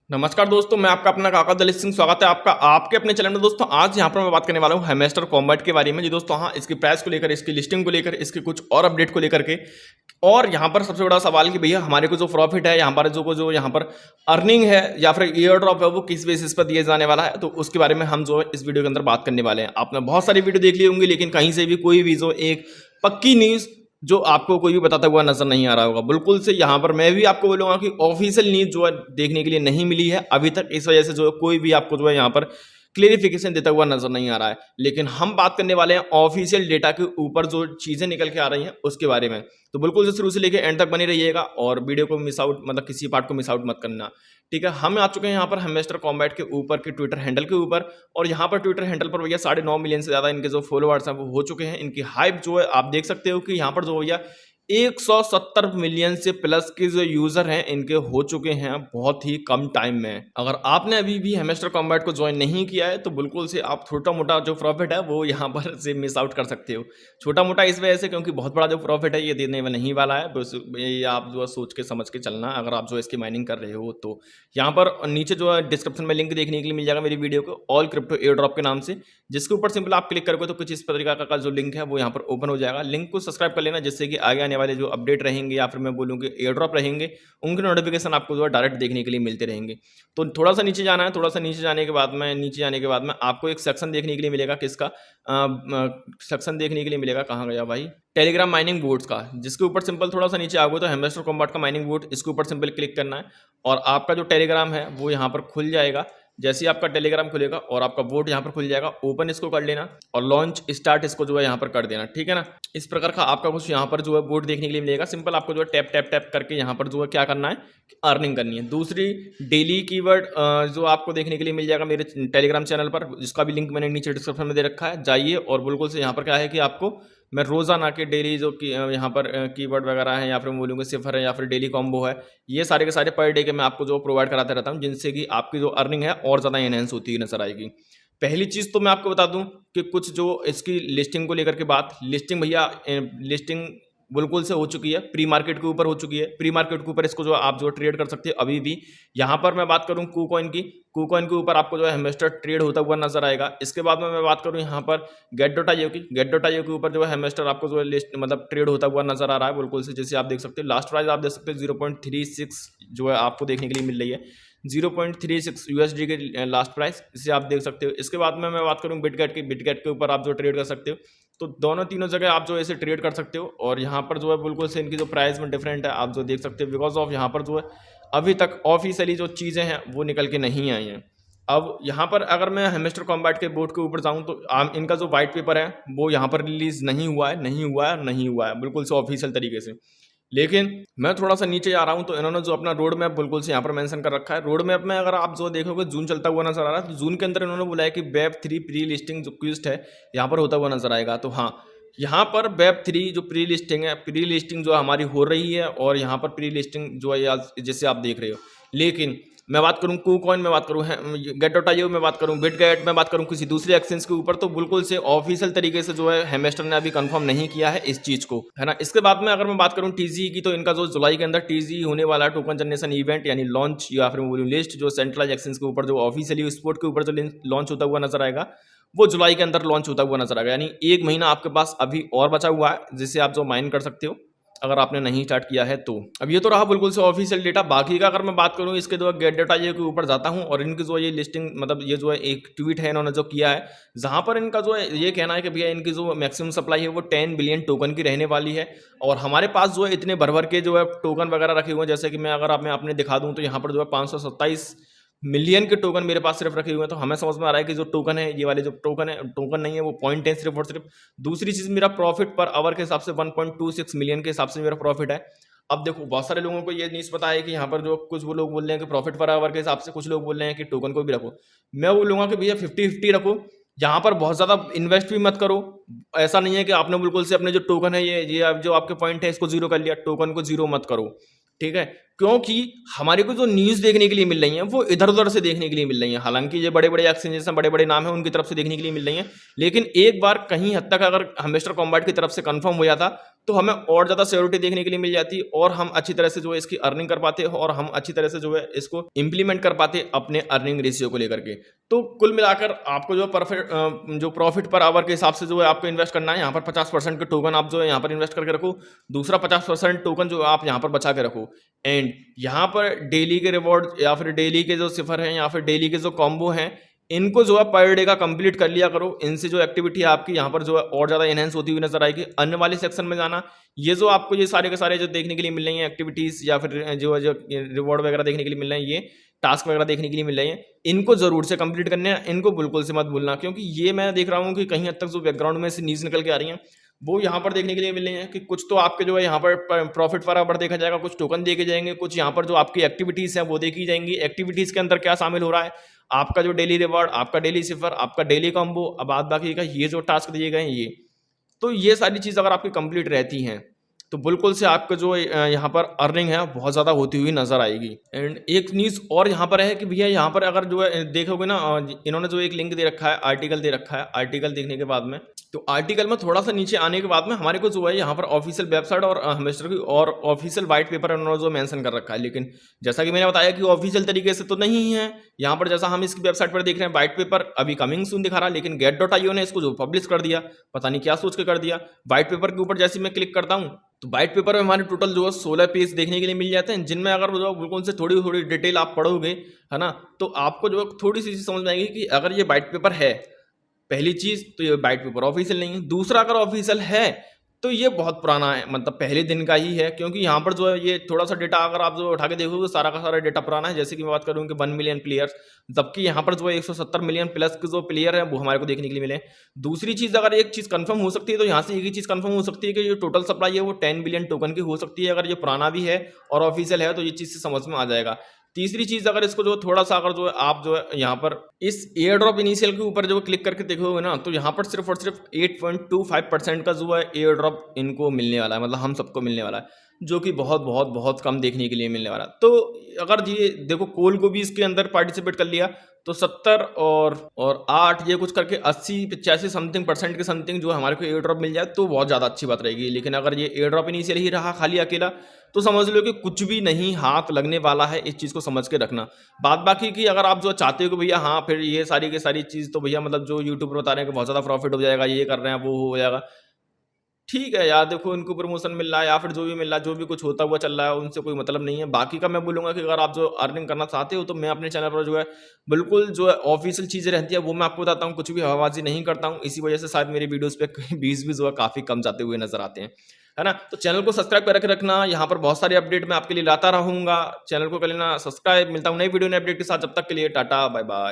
नमस्कार दोस्तों, मैं आपका अपना काका दलित सिंह। स्वागत है आपका आपके अपने चैनल में। दोस्तों आज यहाँ पर मैं बात करने वाला हूँ हैमस्टर कॉम्बैट के बारे में। जी दोस्तों, हाँ, इसकी प्राइस को लेकर, इसकी लिस्टिंग को लेकर, इसके कुछ और अपडेट को लेकर के। और यहाँ पर सबसे बड़ा सवाल कि भैया हमारे को जो प्रॉफिट है यहाँ पर, जो यहाँ पर अर्निंग है या फिर ईयर ड्रॉप है, वो किस बेसिस पर दिए जाने वाला है, तो उसके बारे में हम जो है इस वीडियो के अंदर बात करने वाले हैं। आपने बहुत सारी वीडियो देख ली होंगी, लेकिन कहीं से भी कोई भी जो एक पक्की न्यूज़ जो आपको कोई भी बताता हुआ नजर नहीं आ रहा होगा। बिल्कुल से यहाँ पर मैं भी आपको बोलूंगा कि ऑफिशियल न्यूज जो है देखने के लिए नहीं मिली है अभी तक। इस वजह से जो है कोई भी आपको जो है यहाँ पर क्लेरिफिकेशन देता हुआ नजर नहीं आ रहा है। लेकिन हम बात करने वाले हैं ऑफिशियल डेटा के ऊपर जो चीजें निकल के आ रही हैं उसके बारे में। तो बिल्कुल से शुरू से लेकर एंड तक बने रहिएगा और वीडियो को मिस आउट, मतलब किसी पार्ट को मिस आउट मत करना, ठीक है। हम आ चुके हैं यहाँ पर हैमस्टर कॉम्बैट के ऊपर के ट्विटर हैंडल के ऊपर। और यहाँ पर ट्विटर हैंडल पर भैया 9.5 मिलियन से ज्यादा इनके जो फॉलोअर्स हैं वो हो चुके हैं। इनकी हाइप जो है आप देख सकते हो कि यहाँ पर जो भैया 170 मिलियन से प्लस के जो यूजर हैं इनके हो चुके हैं बहुत ही कम टाइम में। अगर आपने अभी भी हैमस्टर कॉम्बैट को ज्वाइन नहीं किया है तो बिल्कुल से आप छोटा मोटा जो प्रॉफिट है वो यहाँ पर से मिस आउट कर सकते हो। छोटा मोटा इस वजह से क्योंकि बहुत बड़ा जो प्रॉफिट है ये देने में नहीं वाला है। बस ये आप जो है सोच के समझ के चलना अगर आप जो है इसकी माइनिंग कर रहे हो तो। यहाँ पर नीचे जो है डिस्क्रिप्शन में लिंक देखने के लिए मिल जाएगा मेरी वीडियो को, ऑल क्रिप्टो एयर ड्रॉप के नाम से, जिसके ऊपर सिंपल आप क्लिक करोगे तो कुछ इस तरीका का जो लिंक है वो यहाँ पर ओपन हो जाएगा। लिंक को सब्सक्राइब कर लेना जिससे कि आगे आने वाले जो अपडेट रहेंगे या फिर मैं बोलूँ कि एयर ड्रॉप रहेंगे उनके नोटिफिकेशन आपको जो है डायरेक्ट देखने के लिए मिलते रहेंगे। तो थोड़ा सा नीचे जाना है, थोड़ा सा नीचे जाने के बाद में आपको एक सेक्शन देखने के लिए मिलेगा। किसका सेक्शन देखने के लिए मिलेगा? कहाँ गया भाई? टेलीग्राम माइनिंग बोर्ड्स का, जिसके ऊपर सिंपल थोड़ा सा नीचे आओगे तो हैमस्टर कॉम्बैट का माइनिंग बोर्ड, इसके ऊपर सिंपल क्लिक करना है और आपका जो टेलीग्राम है वो यहाँ पर खुल जाएगा। जैसे ही आपका टेलीग्राम खुलेगा और आपका बोर्ड यहाँ पर खुल जाएगा, ओपन इसको कर लेना और लॉन्च स्टार्ट इसको जो है यहाँ पर कर देना, ठीक है ना। इस प्रकार का आपका कुछ यहाँ पर जो है बोर्ड देखने के लिए मिलेगा। सिंपल आपको जो है टैप टैप टैप करके यहाँ पर जो है क्या करना है, अर्निंग करनी है। दूसरी डेली कीवर्ड जो आपको देखने के लिए मिल जाएगा मेरे टेलीग्राम चैनल पर, जिसका भी लिंक मैंने नीचे डिस्क्रिप्शन में दे रखा है, जाइए और बिल्कुल से यहाँ पर क्या है कि आपको मैं रोजाना के डेली जो यहाँ पर कीवर्ड वगैरह है या फिर मैं बोलूँगा सिफर है या फिर डेली कॉम्बो है, ये सारे के सारे पर डे के मैं आपको जो प्रोवाइड कराता रहता हूँ, जिनसे कि आपकी जो अर्निंग है और ज़्यादा एनहेंस होती हुई नजर आएगी। पहली चीज़ तो मैं आपको बता दूं कि कुछ जो इसकी लिस्टिंग को लेकर के बात, लिस्टिंग भैया लिस्टिंग बिल्कुल से हो चुकी है, प्री मार्केट के ऊपर हो चुकी है। प्री मार्केट के ऊपर इसको जो आप जो ट्रेड कर सकते हैं अभी भी। यहाँ पर मैं बात करूँ कूकॉइन की, कूकॉइन के ऊपर आपको जो है हैमस्टर ट्रेड होता हुआ नजर आएगा। इसके बाद में मैं बात करूँ यहाँ पर गेट.io की, गेट.io के ऊपर जो है हैमस्टर आपको जो है लिस्ट मतलब ट्रेड होता हुआ नजर आ रहा है बिल्कुल से। जैसे आप देख सकते हो लास्ट प्राइस आप देख सकते हो 0.36 जो है आपको देखने के लिए मिल रही है, 0.36 यूएसडी के लास्ट प्राइस, इसे आप देख सकते हो। इसके बाद में मैं बात करूँ बिटगेट की, बिटगेट के ऊपर आप जो ट्रेड कर सकते हो, तो दोनों तीनों जगह आप जो ऐसे ट्रेड कर सकते हो। और यहाँ पर जो है बिल्कुल से इनकी जो प्राइस में डिफरेंट है आप जो देख सकते हो, बिकॉज ऑफ यहाँ पर जो है अभी तक ऑफिशियली जो चीज़ें हैं वो निकल के नहीं आई हैं। अब यहाँ पर अगर मैं हैमस्टर कॉम्बैट के बोर्ड के ऊपर जाऊँ तो इनका जो वाइट पेपर है वो यहाँ पर रिलीज नहीं हुआ है, नहीं हुआ है बिल्कुल से ऑफिशियल तरीके से। लेकिन मैं थोड़ा सा नीचे आ रहा हूँ तो इन्होंने जो अपना रोड मैप बिल्कुल से यहाँ पर मेंशन कर रखा है। रोड मैप में अगर आप जो देखोगे जून चलता हुआ नजर आ रहा है, तो जून के अंदर इन्होंने बोला है कि वेब 3 प्री लिस्टिंग जो क्विस्ट है यहाँ पर होता हुआ नजर आएगा। तो हाँ, यहाँ पर वेब 3 जो प्री लिस्टिंग है, प्री लिस्टिंग जो हमारी हो रही है और यहाँ पर प्री लिस्टिंग जो है जैसे आप देख रहे हो। लेकिन मैं बात करूँ कूकॉइन में, बात करूँ गेट.io में, बात करूँ बिटगेट में, बात करूँ किसी दूसरे एक्सचेंज के ऊपर, तो बिल्कुल से ऑफिशियल तरीके से जो है हैमस्टर ने अभी कंफर्म नहीं किया है इस चीज को, है ना। इसके बाद में अगर मैं बात करूँ टीजी की, तो इनका जो जुलाई के अंदर टीजी होने वाला टोकन जनरेशन इवेंट यानी लॉन्च या फिर बोलूँ लिस्ट, जो सेंट्रलाइज एक्सचेंज के ऊपर जो ऑफिशियली स्पोर्ट के ऊपर जो लॉन्च होता हुआ नजर आएगा वो जुलाई के अंदर लॉन्च होता हुआ नजर आएगा। यानी 1 महीना आपके पास अभी और बचा हुआ है जिससे आप जो माइन कर सकते हो अगर आपने नहीं स्टार्ट किया है तो। अब ये तो रहा बिल्कुल से ऑफिशियल डेटा। बाकी का अगर मैं बात करूँ इसके जो गेट.io के ऊपर जाता हूँ और इनकी जो ये लिस्टिंग, मतलब ये जो है एक ट्वीट है इन्होंने जो किया है, जहाँ पर इनका जो है ये कहना है कि भैया इनकी जो मैक्सिमम सप्लाई है वो 10 बिलियन टोकन की रहने वाली है। और हमारे पास जो है इतने भर भर के जो है टोकन वगैरह रखे हुए हैं, जैसे कि मैं अगर आप आपने दिखा दूँ तो यहाँ पर जो है 527 मिलियन के टोकन मेरे पास सिर्फ रखे हुए हैं। तो हमें समझ में आ रहा है कि जो टोकन है, ये वाले जो टोकन है, टोकन नहीं है वो पॉइंट है सिर्फ और सिर्फ। दूसरी चीज, मेरा प्रॉफिट पर आवर के हिसाब से 1.26 मिलियन के हिसाब से मेरा प्रॉफिट है। अब देखो बहुत सारे लोगों को ये नहीं पता है कि यहाँ पर जो कुछ वो लोग बोल रहे हैं कि प्रॉफिट पर आवर के हिसाब से, कुछ लोग बोल रहे हैं कि टोकन को भी रखो। मैं बोलूंगा कि भैया 50-50 रखो, यहाँ पर बहुत ज्यादा इन्वेस्ट भी मत करो। ऐसा नहीं है कि आपने बिल्कुल से अपने जो टोकन है ये जो आपके पॉइंट है इसको जीरो कर लिया, टोकन को जीरो मत करो, ठीक है। क्योंकि हमारे को जो न्यूज़ देखने के लिए मिल रही हैं वो इधर-उधर से देखने के लिए मिल रही हैं। हालाँकि ये बड़े-बड़े एक्सचेंजेस हैं, बड़े-बड़े नाम हैं, उनकी तरफ से देखने के लिए मिल रही हैं। लेकिन एक बार कहीं हद तक अगर हेमिस्टर कॉम्बैट की तरफ से कन्फर्म हो जाता, तो हमें और ज़्यादा सिक्योरिटी देखने के लिए मिल जाती और हम अच्छी तरह से जो है इसकी अर्निंग कर पाते और हम अच्छी तरह से जो है इसको इम्प्लीमेंट कर पाते अपने अर्निंग रेशियो को लेकर के। तो कुल मिलाकर आपको जो जो प्रॉफिट पर आवर के हिसाब से जो है आपको इन्वेस्ट करना है, यहाँ पर 50% के टोकन आप जो है यहाँ पर इन्वेस्ट करके रखो, दूसरा 50% टोकन जो आप यहाँ पर बचा के रखो। एंड यहाँ पर डेली के रिवॉर्ड या फिर डेली के जो सिफर हैं या फिर डेली के जो कॉम्बो हैं, इनको जो है पर डे का कंप्लीट कर लिया करो। इनसे जो एक्टिविटी है आपकी यहाँ पर जो है और ज़्यादा एनहेंस होती हुई नजर आएगी। अन्य वाले सेक्शन में जाना, ये जो आपको ये सारे के सारे जो देखने के लिए मिल रही हैं एक्टिविटीज़ या फिर जो रिवॉर्ड वगैरह देखने के लिए मिल रहे हैं, ये टास्क वगैरह देखने के लिए मिल रहे हैं, इनको जरूर से कंप्लीट करने हैं। इनको बिल्कुल से मत भूलना, क्योंकि ये मैं देख रहा हूँ कि कहीं हद तक जो बैकग्राउंड में से न्यूज़ निकल के आ रही हैं वो यहाँ पर देखने के लिए मिल रही हैं कि कुछ तो आपके जो है यहाँ पर प्रॉफिट पर आवर देखा जाएगा, कुछ टोकन देखे जाएंगे, कुछ यहाँ पर जो आपकी एक्टिविटीज़ हैं वो देखी जाएंगी। एक्टिविटीज़ के अंदर क्या शामिल हो रहा है, आपका जो डेली रिवॉर्ड, आपका डेली सिफर, आपका डेली कॉम्बो, अब बाद बाकी का ये जो टास्क दिए गए हैं ये, तो ये सारी चीज़ अगर आपकी कंप्लीट रहती हैं तो बिल्कुल से आपका जो यहाँ पर अर्निंग है बहुत ज़्यादा होती हुई नजर आएगी। एंड एक न्यूज़ और यहाँ पर है कि भैया यहाँ पर अगर जो है देखोगे ना, इन्होंने जो एक लिंक दे रखा है, आर्टिकल दे रखा है, आर्टिकल देखने के बाद में, तो आर्टिकल में थोड़ा सा नीचे आने के बाद में हमारे को जो है यहाँ पर ऑफिशियल वेबसाइट और हेमिस्टर की और ऑफिशियल व्हाइट पेपर उन्होंने जो मेंशन कर रखा है। लेकिन जैसा कि मैंने बताया कि ऑफिशियल तरीके से तो नहीं है यहाँ पर, जैसा हम इसकी वेबसाइट पर देख रहे हैं व्हाइट पेपर अभी कमिंग सून दिखा रहा है, लेकिन get.io ने इसको जो पब्लिश कर दिया, पता नहीं क्या सोच के कर दिया। व्हाइट पेपर के ऊपर जैसे मैं क्लिक करता हूँ तो व्हाइट पेपर में हमारे टोटल जो है 16 पेज देखने के लिए मिल जाते हैं, जिनमें अगर जो बिल्कुल से थोड़ी थोड़ी डिटेल आप पढ़ोगे है ना, तो आपको जो थोड़ी सी चीज समझ में आएगी कि अगर ये व्हाइट पेपर है, पहली चीज तो ये व्हाइट पेपर ऑफिशियल नहीं है, दूसरा अगर ऑफिशियल है तो ये बहुत पुराना है, मतलब पहले दिन का ही है, क्योंकि यहाँ पर जो है ये थोड़ा सा डेटा अगर आप जो उठा के देखोगे सारा का सारा डेटा पुराना है। जैसे कि मैं बात करूँ कि 1 मिलियन प्लेयर्स, जबकि यहाँ पर जो है 170 मिलियन प्लस के जो प्लेयर है वो हमारे को देखने के लिए मिले। दूसरी चीज़ अगर एक चीज़ कंफर्म हो सकती है तो यहाँ से एक ही चीज़ कंफर्म हो सकती है कि जो टोटल सप्लाई है वो 10 बिलियन टोकन की हो सकती है। अगर ये पुराना भी है और ऑफिशियल है तो ये चीज़ से समझ में आ जाएगा। तीसरी चीज, अगर इसको जो थोड़ा सा अगर जो है आप जो है यहाँ पर इस एयर ड्रॉप इनिशियल के ऊपर जो क्लिक करके देखोगे ना, तो यहाँ पर सिर्फ और सिर्फ 8.25% का जो है एयर ड्रॉप इनको मिलने वाला है, मतलब हम सबको मिलने वाला है, जो कि बहुत बहुत बहुत कम देखने के लिए मिलने वाला है। तो अगर ये देखो कोल को भी इसके अंदर पार्टिसिपेट कर लिया तो 70 और 8 ये कुछ करके 80-85 समथिंग परसेंट के समथिंग जो हमारे को एयर ड्रॉप मिल जाए तो बहुत ज़्यादा अच्छी बात रहेगी। लेकिन अगर ये एयर ड्रॉप इनिशियल ही रहा खाली अकेला तो समझ लो कि कुछ भी नहीं हाथ लगने वाला है। इस चीज़ को समझ के रखना। बात बाकी की अगर आप जो चाहते हो कि भैया हाँ फिर ये सारी की सारी चीज़ तो भैया मतलब जो यूट्यूबर बता रहे हैं कि बहुत ज़्यादा प्रॉफिट हो जाएगा, ये कर रहे हैं वो हो जाएगा, ठीक है यार, देखो इनको प्रमोशन मिल रहा है या फिर जो भी मिल रहा है, जो भी कुछ होता हुआ चल रहा है, उनसे कोई मतलब नहीं है। बाकी का मैं बोलूंगा कि अगर आप जो अर्निंग करना चाहते हो तो मैं अपने चैनल पर जो है बिल्कुल जो है ऑफिशियल चीज़ें रहती है वो मैं आपको बताता हूँ, कुछ भी हवाबाजी नहीं करता हूँ। इसी वजह से शायद मेरी वीडियोस पे व्यूज भी जो है काफ़ी कम जाते हुए नजर आते हैं, है ना। तो चैनल को सब्सक्राइब करके रखना, यहाँ पर बहुत सारे अपडेट मैं आपके लिए लाता रहूंगा। चैनल को कर लेना सब्सक्राइब। मिलता हूँ नई वीडियो नए अपडेट के साथ, जब तक के लिए टाटा बाय बाय।